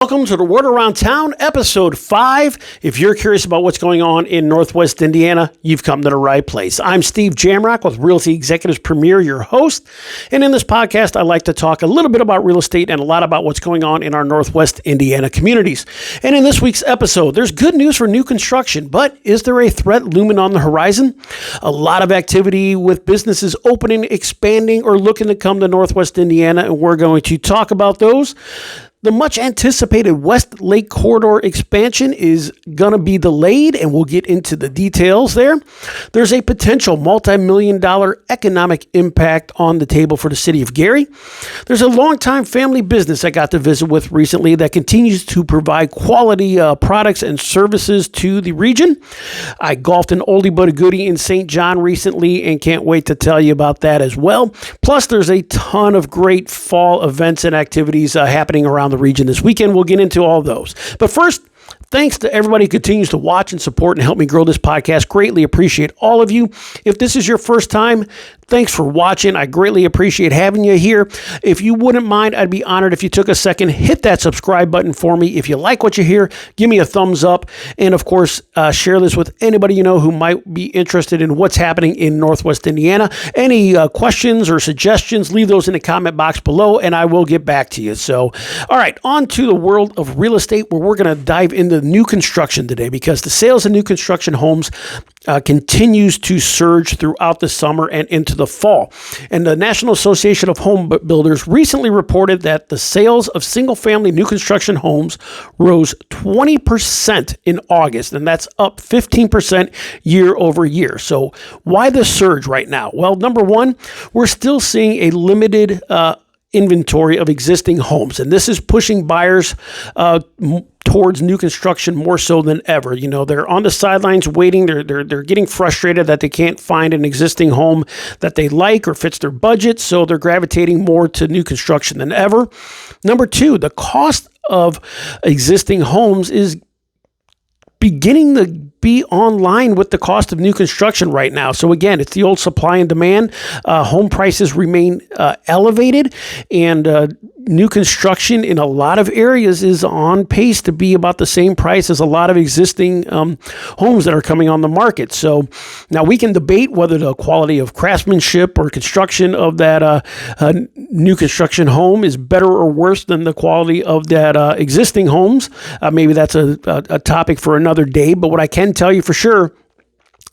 Welcome to the Word Around Town, Episode 5. If you're curious about what's going on in Northwest Indiana, you've come to the right place. I'm Steve Jamrock with Realty Executives Premier, your host. And in this podcast, I like to talk a little bit about real estate and a lot about what's going on in our Northwest Indiana communities. And in this week's episode, there's good news for new construction, but is there a threat looming on the horizon? A lot of activity with businesses opening, expanding, or looking to come to Northwest Indiana, and we're going to talk about those. The much anticipated West Lake Corridor expansion is going to be delayed, and we'll get into the details there. There's a potential multi-million-dollar economic impact on the table for the city of Gary. There's a longtime family business I got to visit with recently that continues to provide quality products and services to the region. I golfed an oldie but a goodie in St. John recently and can't wait to tell you about that as well. Plus, there's a ton of great fall events and activities happening around the region this weekend. We'll get into all those. But first, thanks to everybody who continues to watch and support and help me grow this podcast. Greatly appreciate all of you. If this is your first time, thanks for watching. I greatly appreciate having you here. If you wouldn't mind, I'd be honored if you took a second, hit that subscribe button for me. If you like what you hear, give me a thumbs up. And of course, share this with anybody you know who might be interested in what's happening in Northwest Indiana. Any questions or suggestions, leave those in the comment box below and I will get back to you. So, all right, on to the world of real estate where we're going to dive into new construction today because the sales of new construction homes continues to surge throughout the summer and into the fall. And the National Association of Home Builders recently reported that the sales of single-family new construction homes rose 20% in August, and that's up 15% year over year. So why the surge right now? Well, number one, we're still seeing a limited inventory of existing homes, and this is pushing buyers towards new construction more so than ever. You know, they're on the sidelines waiting. They're getting frustrated that they can't find an existing home that they like or fits their budget, so they're gravitating more to new construction than ever. Number two, the cost of existing homes is beginning to be online with the cost of new construction right now. So again, it's the old supply and demand. Home prices remain elevated, and new construction in a lot of areas is on pace to be about the same price as a lot of existing homes that are coming on the market. So now we can debate whether the quality of craftsmanship or construction of that new construction home is better or worse than the quality of that existing homes. Maybe that's a topic for another day, but what I can tell you for sure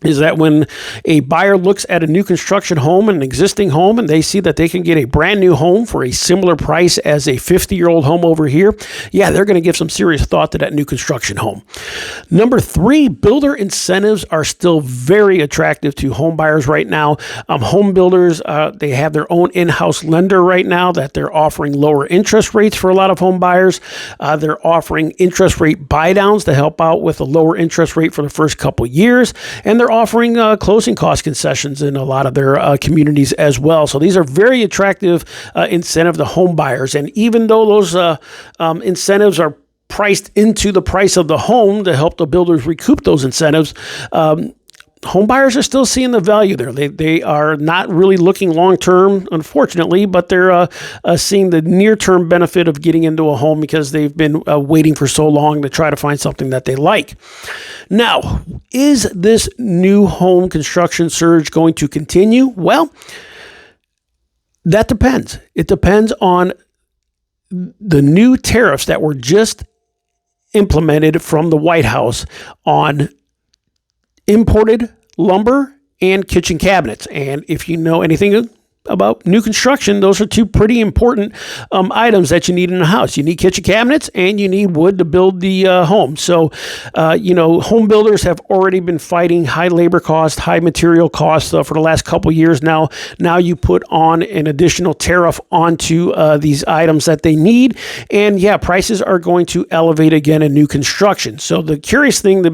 is that when a buyer looks at a new construction home, an existing home, and they see that they can get a brand new home for a similar price as a 50-year-old home over here, yeah, they're going to give some serious thought to that new construction home. Number three, builder incentives are still very attractive to home buyers right now. Home builders, they have their own in-house lender right now that they're offering lower interest rates for a lot of home buyers. They're offering interest rate buy downs to help out with a lower interest rate for the first couple years, and they're offering closing cost concessions in a lot of their communities as well. So these are very attractive incentive to home buyers. And even though those incentives are priced into the price of the home to help the builders recoup those incentives, home buyers are still seeing the value there. They are not really looking long-term, unfortunately, but they're seeing the near-term benefit of getting into a home because they've been waiting for so long to try to find something that they like. Now, is this new home construction surge going to continue? Well, that depends. It depends on the new tariffs that were just implemented from the White House on imported lumber and kitchen cabinets. And if you know anything about new construction, those are two pretty important items that you need in a house. You need kitchen cabinets and you need wood to build the home. So, home builders have already been fighting high labor costs, high material costs for the last couple of years now. Now you put on an additional tariff onto these items that they need. And yeah, prices are going to elevate again in new construction. So the curious thing to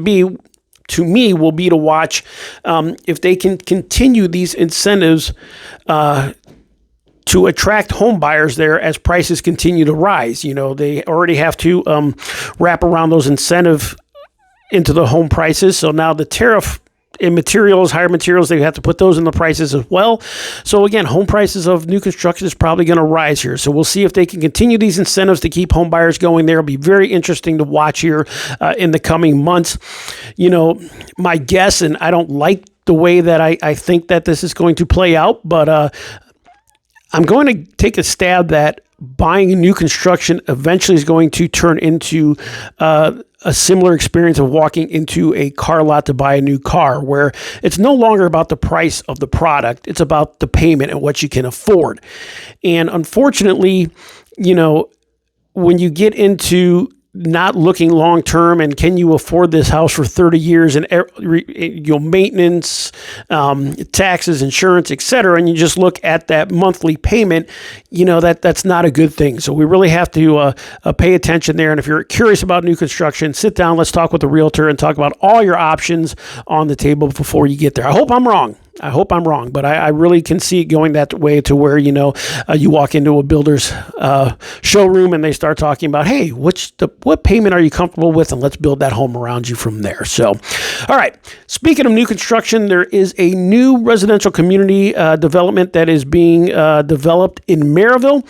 me will be to watch if they can continue these incentives to attract home buyers there as prices continue to rise. You know, they already have to wrap around those incentives into the home prices. So now the tariff in materials, higher materials, they have to put those in the prices as well. So again, home prices of new construction is probably going to rise here. So we'll see if they can continue these incentives to keep home buyers going there. It'll be very interesting to watch here in the coming months. My guess, and I don't like the way that I think that this is going to play out, but I'm going to take a stab that buying new construction eventually is going to turn into a similar experience of walking into a car lot to buy a new car, where it's no longer about the price of the product. It's about the payment and what you can afford. And unfortunately, when you get into not looking long term and can you afford this house for 30 years and maintenance, taxes, insurance, etc., and you just look at that monthly payment, that's not a good thing. So we really have to pay attention there. And if you're curious about new construction, sit down, let's talk with a realtor and talk about all your options on the table before you get there. I hope I'm wrong, but I really can see it going that way to where, you walk into a builder's showroom and they start talking about, hey, what payment are you comfortable with? And let's build that home around you from there. So, all right. Speaking of new construction, there is a new residential community development that is being developed in Maryville,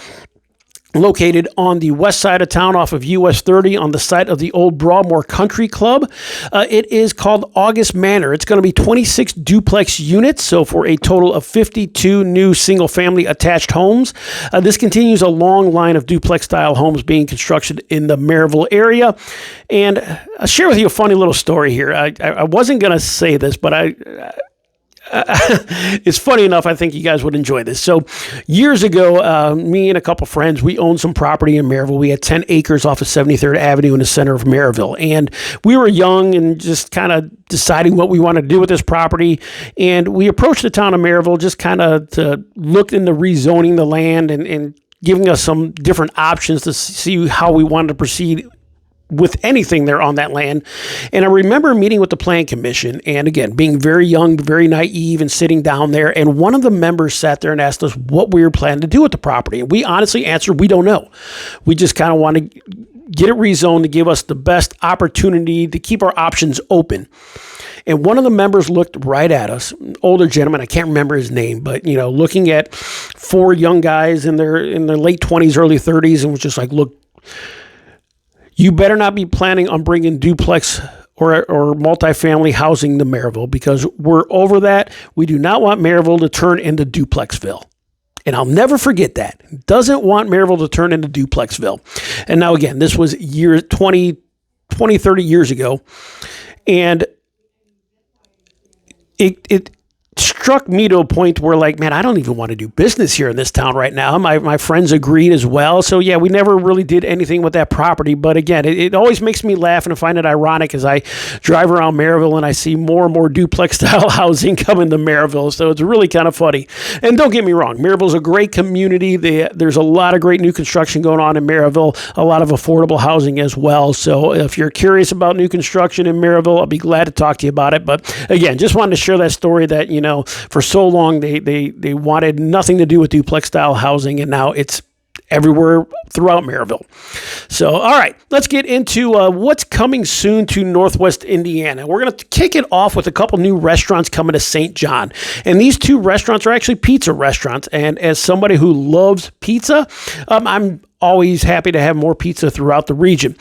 located on the west side of town off of US 30 on the site of the old Broadmoor Country Club. It is called August Manor. It's going to be 26 duplex units, so for a total of 52 new single-family attached homes. This continues a long line of duplex-style homes being constructed in the Maryville area. And I'll share with you a funny little story here. I wasn't going to say this, but it's funny enough. I think you guys would enjoy this. So years ago, me and a couple friends, we owned some property in Maryville. We had 10 acres off of 73rd Avenue in the center of Maryville. And we were young and just kind of deciding what we wanted to do with this property. And we approached the town of Maryville just kind of to look into rezoning the land and giving us some different options to see how we wanted to proceed with anything there on that land. And I remember meeting with the Plan Commission, and again, being very young, very naive, and sitting down there, and one of the members sat there and asked us what we were planning to do with the property. And we honestly answered, we don't know. We just kind of want to get it rezoned to give us the best opportunity to keep our options open. And one of the members looked right at us, an older gentleman, I can't remember his name, but, looking at four young guys in their late 20s, early 30s, and was just like, look, you better not be planning on bringing duplex or multifamily housing to Maryville, because we're over that. We do not want Maryville to turn into Duplexville. And I'll never forget that. Doesn't want Maryville to turn into Duplexville. And now, again, this was 20, 30 years ago. And it struck me to a point where, like, man, I don't even want to do business here in this town right now. My friends agreed as well. So yeah, we never really did anything with that property. But again, it always makes me laugh and I find it ironic as I drive around Maryville and I see more and more duplex style housing coming to Maryville. So it's really kind of funny. And don't get me wrong, Maryville's a great community. There's a lot of great new construction going on in Maryville, a lot of affordable housing as well. So if you're curious about new construction in Maryville, I'll be glad to talk to you about it. But again, just wanted to share that story that, for so long they wanted nothing to do with duplex style housing, and now it's everywhere throughout Maryville. So, all right, let's get into what's coming soon to Northwest Indiana. We're going to kick it off with a couple new restaurants coming to St. John. And these two restaurants are actually pizza restaurants. And as somebody who loves pizza, I'm always happy to have more pizza throughout the region.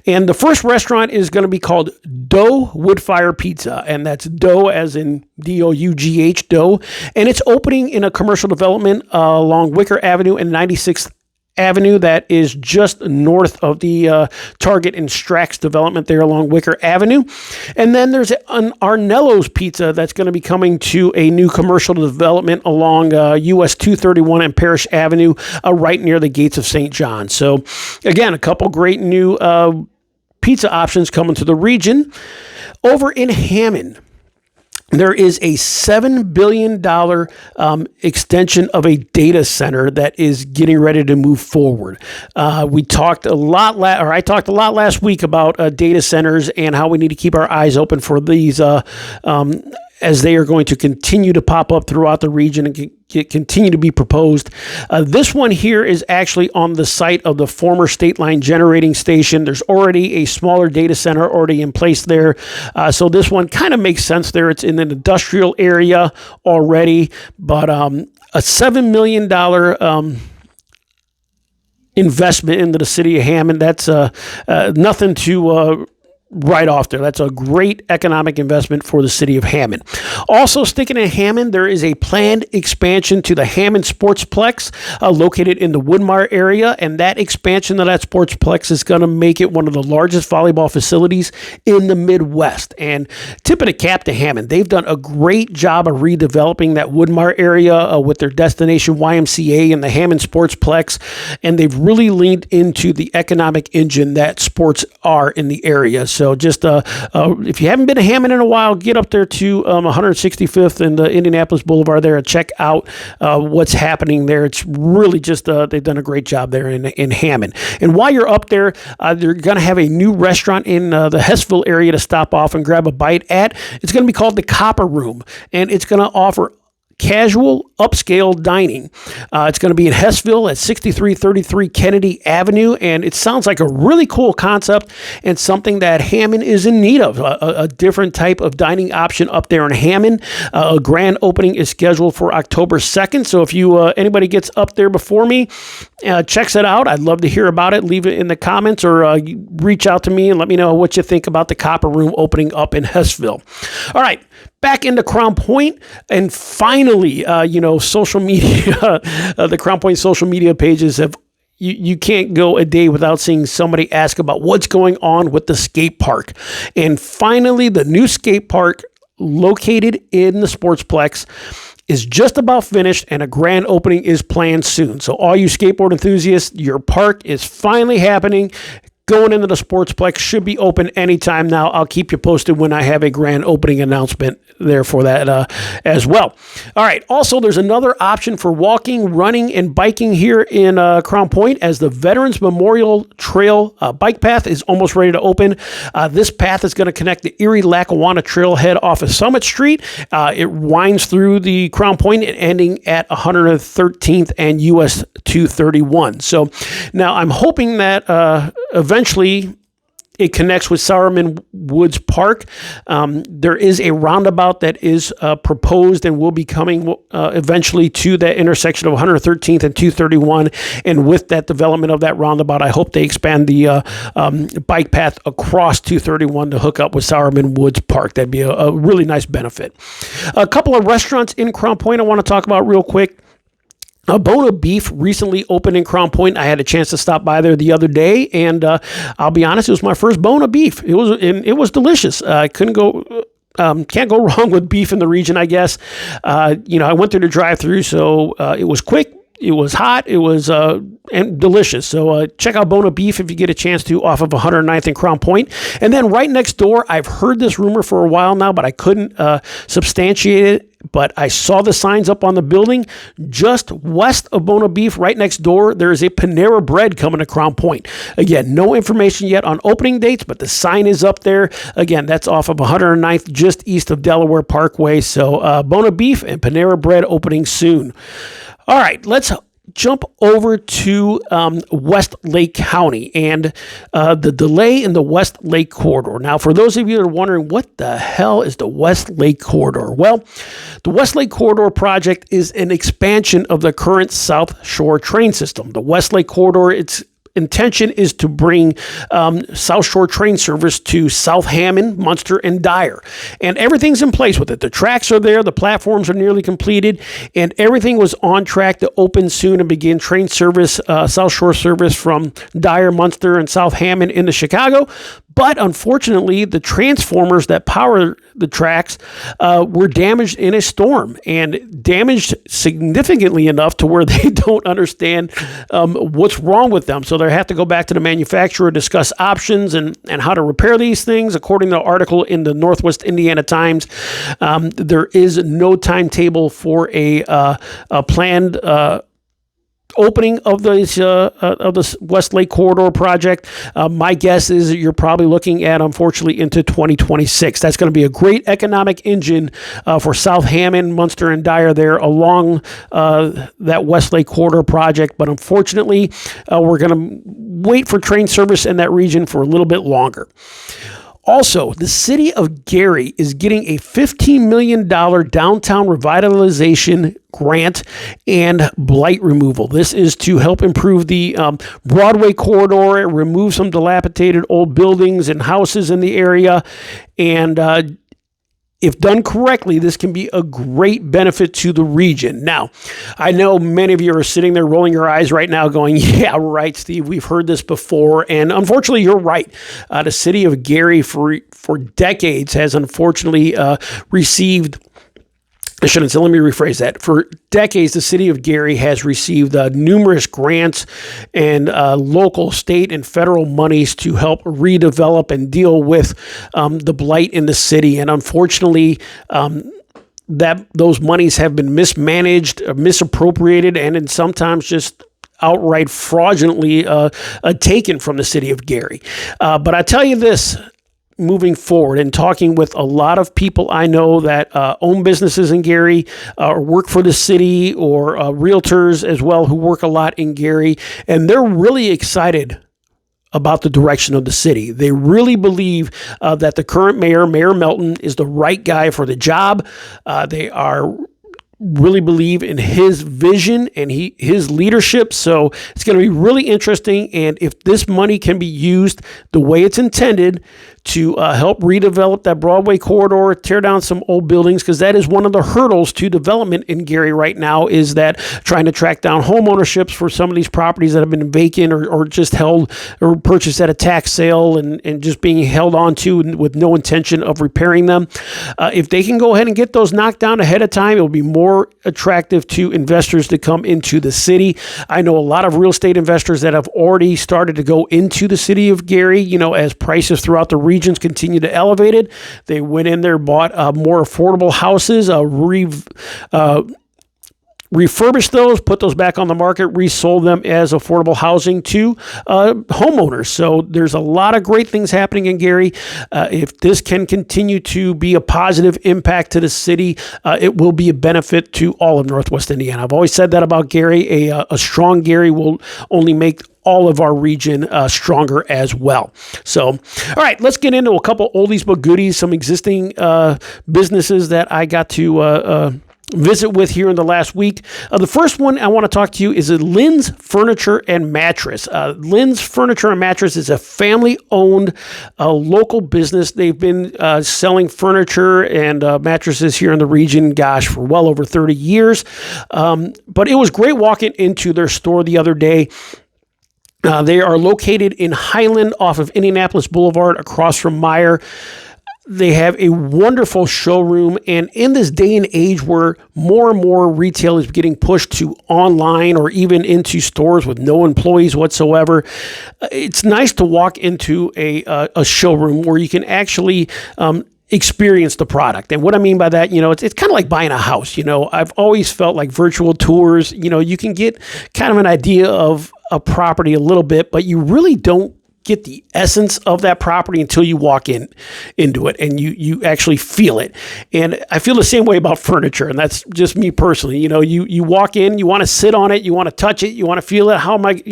And the first restaurant is going to be called Dough Woodfire Pizza, and that's Dough as in D-O-U-G-H, Dough. And it's opening in a commercial development along Wicker Avenue and 96th Avenue that is just north of the Target and Strax development there along Wicker Avenue. And then there's an Arnello's Pizza that's going to be coming to a new commercial development along US 231 and Parrish Avenue right near the gates of St. John. So again, a couple great new pizza options coming to the region. Over in Hammond, there is a $7 billion extension of a data center that is getting ready to move forward. I talked a lot last week about data centers and how we need to keep our eyes open for these as they are going to continue to pop up throughout the region and continue to be proposed. This one here is actually on the site of the former State Line generating station. There's already a smaller data center already in place there. So this one kind of makes sense there. It's in an industrial area already, but a $7 million investment into the city of Hammond, that's nothing to right off there. That's a great economic investment for the city of Hammond. Also sticking in Hammond, there is a planned expansion to the Hammond Sportsplex located in the Woodmar area, and that expansion of that Sportsplex is going to make it one of the largest volleyball facilities in the Midwest. And tip of the cap to Hammond. They've done a great job of redeveloping that Woodmar area with their destination YMCA and the Hammond Sportsplex, and they've really leaned into the economic engine that sports are in the area. So just if you haven't been to Hammond in a while, get up there to 165th and Indianapolis Boulevard there and check out what's happening there. It's really just they've done a great job there in Hammond. And while you're up there, they're going to have a new restaurant in the Hessville area to stop off and grab a bite at. It's going to be called the Copper Room, and it's going to offer casual upscale dining. It's going to be in Hessville at 6333 Kennedy Avenue, and it sounds like a really cool concept and something that Hammond is in need of, a different type of dining option up there in Hammond. A grand opening is scheduled for October 2nd, so if you anybody gets up there before me, checks it out, I'd love to hear about it. Leave it in the comments or reach out to me and let me know what you think about the Copper Room opening up in Hessville. All right, back into Crown Point, and finally, social media, the Crown Point social media pages have, you can't go a day without seeing somebody ask about what's going on with the skate park. And finally, the new skate park located in the Sportsplex is just about finished, and a grand opening is planned soon. So all you skateboard enthusiasts, your park is finally happening. Going into the Sportsplex, should be open anytime now. I'll keep you posted when I have a grand opening announcement there for that as well. All right. Also, there's another option for walking, running, and biking here in Crown Point, as the Veterans Memorial Trail bike path is almost ready to open. This path is going to connect the Erie-Lackawanna Trailhead off of Summit Street. It winds through the Crown Point and ending at 113th and US 231. So now I'm hoping that eventually it connects with Sowerman Woods Park. There is a roundabout that is proposed and will be coming eventually to that intersection of 113th and 231. And with that development of that roundabout, I hope they expand the bike path across 231 to hook up with Sowerman Woods Park. That'd be a really nice benefit. A couple of restaurants in Crown Point I want to talk about real quick. Bona Beef recently opened in Crown Point. I had a chance to stop by there the other day, and I'll be honest, it was my first Bona Beef. It was delicious. I can't go wrong with beef in the region, I guess. I went through the drive-through, so it was quick. It was hot. It was and delicious. So check out Bona Beef if you get a chance to, off of 109th and Crown Point. And then right next door, I've heard this rumor for a while now, but I couldn't substantiate it. But I saw the signs up on the building just west of Bona Beef, right next door. There is a Panera Bread coming to Crown Point. Again, no information yet on opening dates, but the sign is up there. Again, that's off of 109th, just east of Delaware Parkway. So Bona Beef and Panera Bread opening soon. All right, let's jump over to Westlake County and the delay in the Westlake Corridor. Now, for those of you that are wondering, what the hell is the Westlake Corridor? Well, the Westlake Corridor project is an expansion of the current South Shore train system. The Westlake Corridor, its intention is to bring South Shore train service to South Hammond, Munster, and Dyer. And everything's in place with it. The tracks are there, the platforms are nearly completed, and everything was on track to open soon and begin train service, South Shore service from Dyer, Munster, and South Hammond into Chicago. But unfortunately, the transformers that power the tracks were damaged in a storm, and damaged significantly enough to where they don't understand what's wrong with them. So they have to go back to the manufacturer, discuss options and how to repair these things. According to the article in the Northwest Indiana Times, there is no timetable for a planned opening of this West Lake Corridor project, my guess is that you're probably looking at, unfortunately, into 2026. That's going to be a great economic engine for South Hammond, Munster, and Dyer there along that West Lake Corridor project. But unfortunately, we're going to wait for train service in that region for a little bit longer. Also, the city of Gary is getting a $15 million downtown revitalization grant and blight removal. This is to help improve the Broadway corridor, remove some dilapidated old buildings and houses in the area, and if done correctly, this can be a great benefit to the region. Now, I know many of you are sitting there rolling your eyes right now going, yeah, right, Steve, we've heard this before. And unfortunately, you're right. The city of Gary for decades has unfortunately received... I shouldn't say, let me rephrase that. For decades, the city of Gary has received numerous grants and local, state, and federal monies to help redevelop and deal with the blight in the city. And unfortunately, that those monies have been mismanaged, misappropriated, and in sometimes just outright fraudulently taken from the city of Gary. But I tell you this, moving forward and talking with a lot of people I know that own businesses in Gary or work for the city, or realtors as well who work a lot in Gary, and they're really excited about the direction of the city. They really believe that the current mayor, Mayor Melton, is the right guy for the job. They really believe in his vision and his leadership. So it's going to be really interesting. And if this money can be used the way it's intended to help redevelop that Broadway corridor, tear down some old buildings, because that is one of the hurdles to development in Gary right now, is that trying to track down home ownerships for some of these properties that have been vacant or just held or purchased at a tax sale and just being held on to with no intention of repairing them. If they can go ahead and get those knocked down ahead of time, it will be more attractive to investors to come into the city. I know a lot of real estate investors that have already started to go into the city of Gary, as prices throughout the regions continue to elevate it. They went in there, bought more affordable houses, refurbished those, put those back on the market, resold them as affordable housing to homeowners. So there's a lot of great things happening in Gary. If this can continue to be a positive impact to the city, it will be a benefit to all of Northwest Indiana. I've always said that about Gary. A strong Gary will only make all of our region stronger as well. So, all right, let's get into a couple oldies but goodies, some existing businesses that I got to visit with here in the last week. The first one I want to talk to you is Lynn's Furniture and Mattress. Lynn's Furniture and Mattress is a family-owned local business. They've been selling furniture and mattresses here in the region, for well over 30 years. But it was great walking into their store the other day. They are located in Highland off of Indianapolis Boulevard across from Meyer. They have a wonderful showroom, and in this day and age where more and more retail is getting pushed to online or even into stores with no employees whatsoever, it's nice to walk into a showroom where you can actually experience the product. And what I mean by that, it's kind of like buying a house. I've always felt like virtual tours, you can get kind of an idea of a property a little bit, but you really don't get the essence of that property until you walk into it and you actually feel it. And I feel the same way about furniture, and that's just me personally. You walk in, you want to sit on it, you want to touch it, you want to feel it. How am I,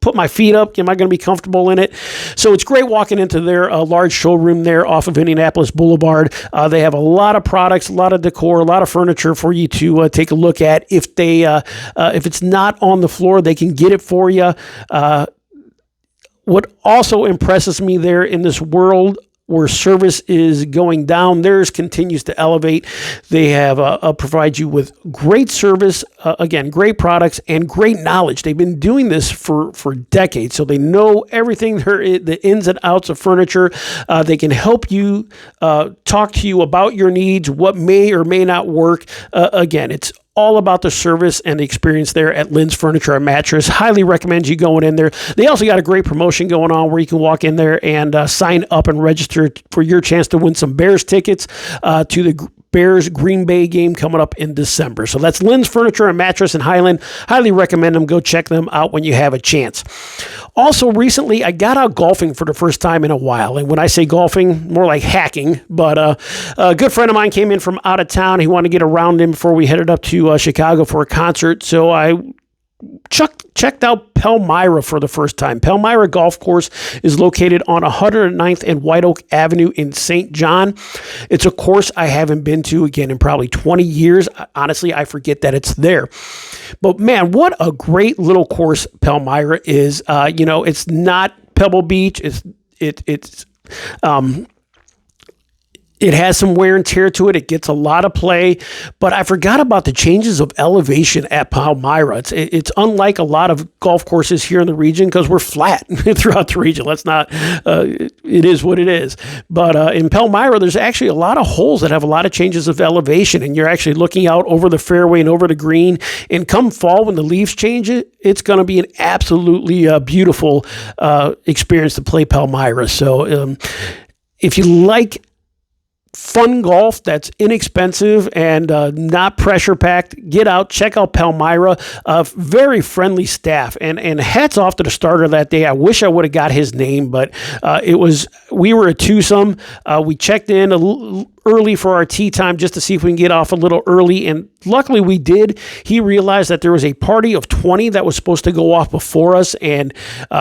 put my feet up? Am I going to be comfortable in it? So it's great walking into their large showroom there off of Indianapolis Boulevard. They have a lot of products, a lot of decor, a lot of furniture for you to take a look at. If it's not on the floor, they can get it for you. What also impresses me there in this world where service is going down, theirs continues to elevate. They have provide you with great service, again, great products and great knowledge. They've been doing this for decades, so they know everything, the ins and outs of furniture. They can help you, talk to you about your needs, what may or may not work. Again, it's all about the service and the experience there at Lynn's Furniture and Mattress. Highly recommend you going in there. They also got a great promotion going on where you can walk in there and sign up and register for your chance to win some Bears tickets to the Bears Green Bay game coming up in December. So that's Lynn's Furniture and Mattress in Highland. Highly recommend them. Go check them out when you have a chance. Also, recently, I got out golfing for the first time in a while. And when I say golfing, more like hacking. But a good friend of mine came in from out of town. He wanted to get around him before we headed up to Chicago for a concert. So I checked out Palmyra for the first time. Palmyra Golf Course is located on 109th and White Oak Avenue in St. John. It's a course I haven't been to, again, in probably 20 years. Honestly, I forget that it's there. But man, what a great little course Palmyra is. It's not Pebble Beach. It has some wear and tear to it. It gets a lot of play, but I forgot about the changes of elevation at Palmyra. It's unlike a lot of golf courses here in the region because we're flat throughout the region. It is what it is. But in Palmyra, there's actually a lot of holes that have a lot of changes of elevation, and you're actually looking out over the fairway and over the green. And come fall, when the leaves change it's going to be an absolutely beautiful experience to play Palmyra. So if you like fun golf that's inexpensive and not pressure packed, get out, check out Palmyra. Very friendly staff, and hats off to the starter that day. I wish I would have got his name, but we were a twosome. We checked in a little early for our tee time just to see if we can get off a little early, and luckily we did. He realized that there was a party of 20 that was supposed to go off before us, and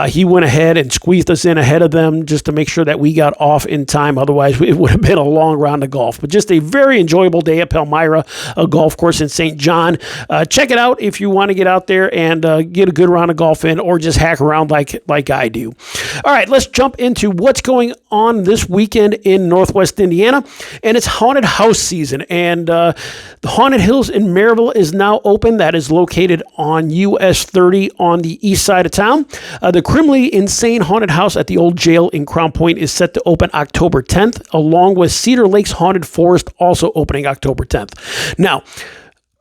he went ahead and squeezed us in ahead of them just to make sure that we got off in time. Otherwise, it would have been a long round of golf. But just a very enjoyable day at Palmyra, a golf course in St. John. Check it out if you want to get out there and get a good round of golf in, or just hack around like I do. All right, let's jump into what's going on this weekend in Northwest Indiana. And it's haunted house season, and the Haunted Hills in Maryville is now open. That is located on US 30 on the east side of town. The Crimley Insane Haunted House at the old jail in Crown Point is set to open October 10th, along with Cedar Lake's Haunted Forest also opening October 10th. Now,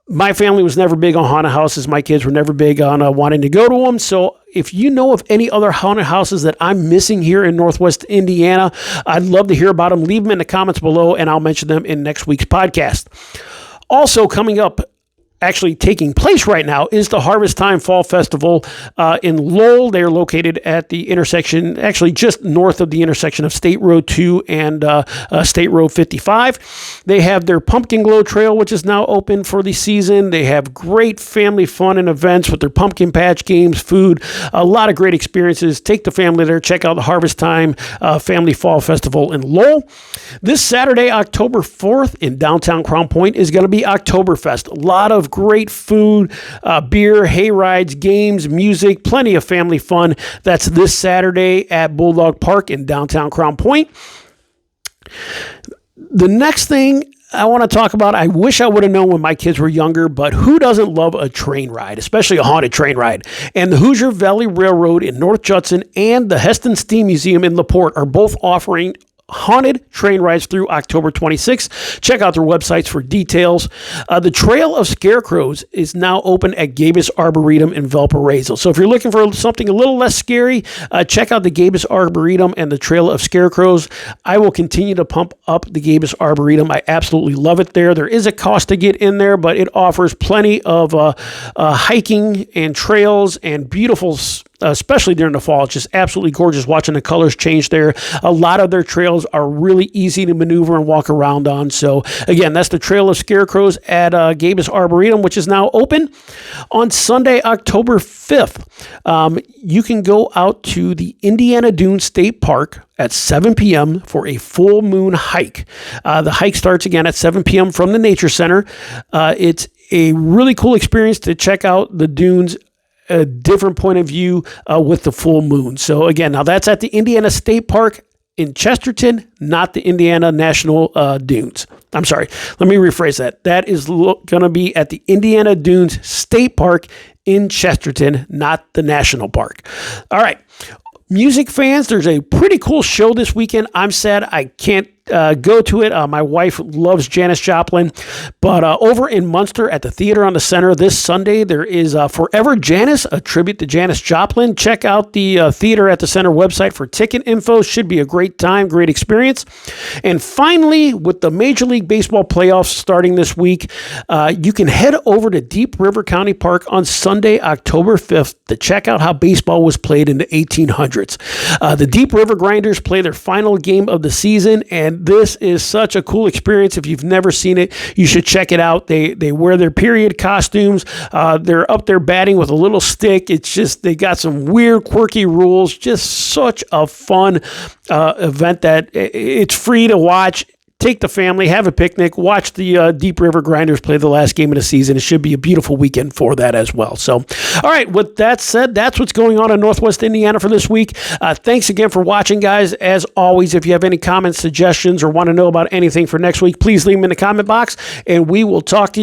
my family was never big on haunted houses. My kids were never big on wanting to go to them. So if you know of any other haunted houses that I'm missing here in Northwest Indiana, I'd love to hear about them. Leave them in the comments below, and I'll mention them in next week's podcast. Also coming up, actually taking place right now, is the Harvest Time Fall Festival in Lowell. They're located at the intersection, actually just north of the intersection of State Road 2 and State Road 55. They have their Pumpkin Glow Trail, which is now open for the season. They have great family fun and events with their pumpkin patch games, food, a lot of great experiences. Take the family there. Check out the Harvest Time Family Fall Festival in Lowell. This Saturday, October 4th, in downtown Crown Point is going to be Oktoberfest. A lot of great food, beer, hay rides, games, music, plenty of family fun. That's this Saturday at Bulldog Park in downtown Crown Point. The next thing I want to talk about, I wish I would have known when my kids were younger, but who doesn't love a train ride, especially a haunted train ride? And the Hoosier Valley Railroad in North Judson and the Heston Steam Museum in LaPorte are both offering haunted train rides through October 26th. Check out their websites for details. The Trail of Scarecrows is now open at Gabus Arboretum in Valparaiso. So if you're looking for something a little less scary, check out the Gabus Arboretum and the Trail of Scarecrows. I will continue to pump up the Gabus Arboretum. I absolutely love it there. There is a cost to get in there, but it offers plenty of hiking and trails and beautiful, especially during the fall. It's just absolutely gorgeous watching the colors change there. A lot of their trails are really easy to maneuver and walk around on. So again, that's the Trail of Scarecrows at Gabus Arboretum, which is now open. On Sunday, October 5th, you can go out to the Indiana Dunes State Park at 7 p.m. for a full moon hike. The hike starts again at 7 p.m. from the Nature Center. It's a really cool experience to check out the dunes, a different point of view with the full moon. So again, now that's at the Indiana State Park in Chesterton, not the Indiana National Dunes. I'm sorry. Let me rephrase that. That is going to be at the Indiana Dunes State Park in Chesterton, not the National Park. All right. Music fans, there's a pretty cool show this weekend. I'm sad I can't go to it. My wife loves Janis Joplin. But over in Munster at the Theater on the Center this Sunday, there is Forever Janis, a tribute to Janis Joplin. Check out the Theater at the Center website for ticket info. Should be a great time, great experience. And finally, with the Major League Baseball playoffs starting this week, you can head over to Deep River County Park on Sunday, October 5th to check out how baseball was played in the 1800s. The Deep River Grinders play their final game of the season, and this is such a cool experience. If you've never seen it, you should check it out. They wear their period costumes. They're up there batting with a little stick. It's just, they got some weird, quirky rules. Just such a fun event that it's free to watch. Take the family, have a picnic, watch the Deep River Grinders play the last game of the season. It should be a beautiful weekend for that as well. So, all right, with that said, that's what's going on in Northwest Indiana for this week. Thanks again for watching, guys. As always, if you have any comments, suggestions, or want to know about anything for next week, please leave them in the comment box, and we will talk to you